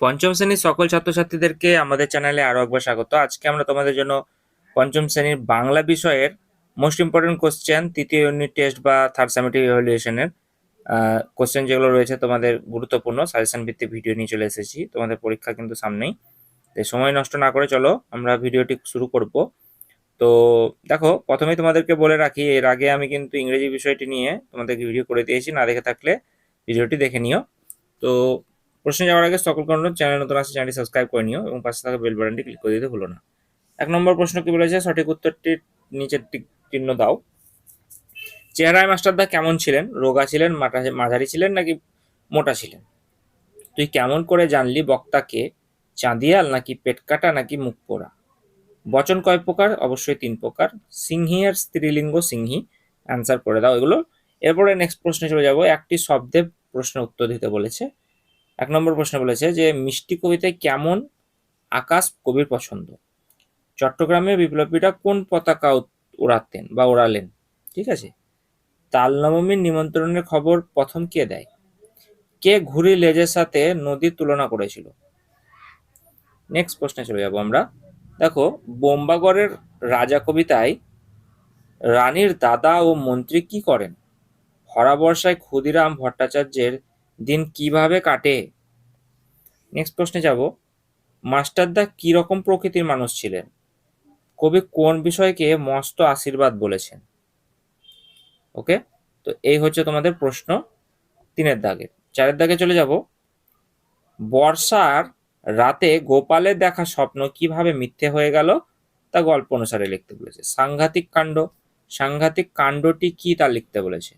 পঞ্চম শ্রেণীর সকল ছাত্রছাত্রীদেরকে আমাদের চ্যানেলে আরো একবার স্বাগত। আজকে আমরা তোমাদের জন্য পঞ্চম শ্রেণীর বাংলা বিষয়ের মোস্ট ইম্পর্টেন্ট কোশ্চেন, তৃতীয় ইউনিট টেস্ট বা থার্ড সামেটিভ ইভ্যালুয়েশনের কোশ্চেন যেগুলো রয়েছে তোমাদের গুরুত্বপূর্ণ সাজেশন ভিত্তিক ভিডিও নিয়ে চলে এসেছি। তোমাদের পরীক্ষা কিন্তু সামনেই, তাই সময় নষ্ট না করে চলো আমরা ভিডিওটি শুরু করব। তো দেখো, প্রথমেই তোমাদেরকে বলে রাখি, এর আগে আমি কিন্তু ইংরেজি বিষয়টি নিয়ে তোমাদেরকে ভিডিও করে দিয়েছি, না দেখে থাকলে ভিডিওটি দেখে নিও। তো প্রশ্নে যাওয়ার আগে সকলকে অনুরোধ, চ্যানেল নতুন আসলে চ্যানেলটি সাবস্ক্রাইব করে নিও এবং পাশে থাকা বেল বাটনটি ক্লিক করে দিতে ভুলো না। 1 নম্বর প্রশ্ন কি বলেছে, সঠিক উত্তরটির নিচের টিক চিহ্ন দাও। চেহারায় মাস্টারদা কেমন ছিলেন? রোগা ছিলেন, মাঝারি ছিলেন নাকি মোটা ছিলেন? তুই কেমন করে জানলি বক্তাকে? চাঁদিয়াল নাকি পেট কাটা নাকি মুখ পোড়া? বচন কয় প্রকার? অবশ্যই 3 প্রকার। সিংহী এর স্ত্রীলিঙ্গ সিংহী, অ্যান্সার করে দাও এগুলো। এরপরে নেক্সট প্রশ্নে চলে যাব। একটি শব্দে প্রশ্নের উত্তর দিতে বলেছে। 1 নম্বর প্রশ্ন বলেছে যে মিষ্টি কবিতায় কেমন আকাশ কবির পছন্দ? চট্টগ্রামের বিপ্লবীরা কোন পতাকা ওড়াতেন বা ওড়ালেন? ঠিক আছে। তাল নবমীর নিমন্ত্রণের খবর প্রথম কে দেয়? কে ঘুড়ি লেজের সাথে নদীর তুলনা করেছিল? নেক্সট প্রশ্নে চলে যাব আমরা। দেখো, বোম্বাগড়ের রাজা কবিতায় রানীর দাদা ও মন্ত্রী কি করেন? খরা বর্ষায় ক্ষুদিরাম ভট্টাচার্যের দিন কিভাবে কাটে? নেক্সট প্রশ্নে যাব। মাস্টারদা কি রকম প্রকৃতির মানুষ ছিলেন? কবি কোন বিষয়কে মস্ত আশীর্বাদ বলেছেন? ওকে, তো এই হচ্ছে তোমাদের প্রশ্ন 3-এর দাগে। 4-এর দাগে চলে যাব। বর্ষার রাতে গোপালের দেখা স্বপ্ন কিভাবে মিথ্যে হয়ে গেল তা গল্প অনুসারে লিখতে বলেছে। সাংঘাতিক কাণ্ড, সাংঘাতিক কাণ্ডটি কি তা লিখতে বলেছে।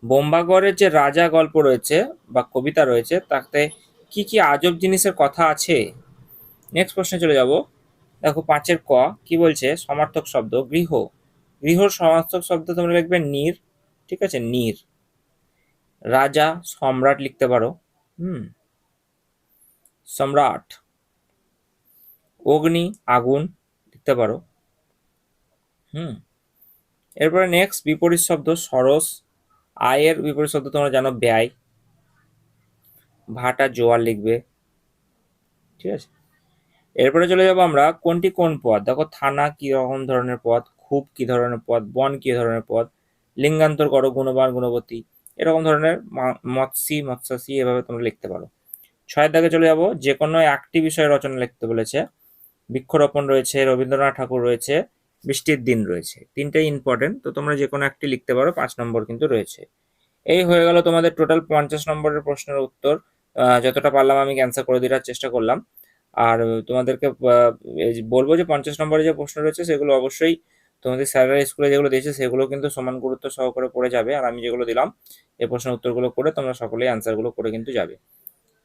বোম্বাগড়ের যে রাজা গল্প রয়েছে বা কবিতা রয়েছে তাতে কি কি আজব জিনিসের কথা আছে? নেক্সট প্রশ্নে চলে যাব। দেখো 5-এর ক কি বলছে, সমার্থক শব্দ গৃহ। গৃহর সমার্থক শব্দ তোমরা লিখবে নীর, ঠিক আছে, নীর। রাজা সম্রাট লিখতে পারো, সম্রাট। অগ্নি আগুন লিখতে পারো, এরপরে নেক্সট বিপরীত শব্দ সরস। আয়ের বিপরীত শব্দ তোমরা জানো ব্যয়। ভাটা জোয়ার লিখবে, ঠিক আছে। এরপরে চলে যাবো আমরা কোনটি কোন পদ। দেখো, থানা কি রকম ধরনের পদ, খুব কি ধরনের পদ, বন কি ধরনের পদ, লিঙ্গান্তর করো গুণবান গুণবতী, এরকম ধরনের মৎসি মৎস্যাসী, এভাবে তোমরা লিখতে পারো। 6-এর দাগে চলে যাবো। যে কোনো একটি বিষয়ে রচনা লিখতে বলেছে। বৃক্ষরোপণ রয়েছে, রবীন্দ্রনাথ ঠাকুর রয়েছে, বৃষ্টির দিন রয়েছে। 3টেই ইম্পর্টেন্ট, তো তোমরা যে কোনো একটি লিখতে পারো, 5 নম্বর কিন্তু রয়েছে। এই হয়ে গেল তোমাদের টোটাল 50 নম্বরের প্রশ্নের উত্তর। যতটা পারলাম আমি অ্যান্সার করে দেওয়ার চেষ্টা করলাম। আর তোমাদেরকে বলবো যে 50 নম্বরে যে প্রশ্ন রয়েছে সেগুলো অবশ্যই তোমাদের স্যারেরা স্কুলে যেগুলো দিয়েছে সেগুলো কিন্তু সমান গুরুত্ব সহকারে পড়ে যাবে। আর আমি যেগুলো দিলাম এই প্রশ্নের উত্তরগুলো করে তোমরা সকলেই অ্যান্সারগুলো করে কিন্তু যাবে।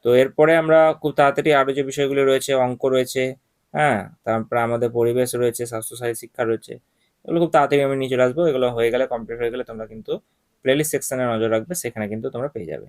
তো এরপরে আমরা খুব তাড়াতাড়ি আরো যে বিষয়গুলো রয়েছে, অঙ্ক রয়েছে, হ্যাঁ, তারপরে আমাদের পরিবেশ রয়েছে, স্বাস্থ্যসাথী শিক্ষা রয়েছে, এগুলো খুব তাড়াতাড়ি আমি নিয়ে চলে আসবো। এগুলো হয়ে গেলে, কমপ্লিট হয়ে গেলে তোমরা কিন্তু প্লেলিস্ট সেকশনে নজর রাখবে, সেখানে কিন্তু তোমরা পেয়ে যাবে।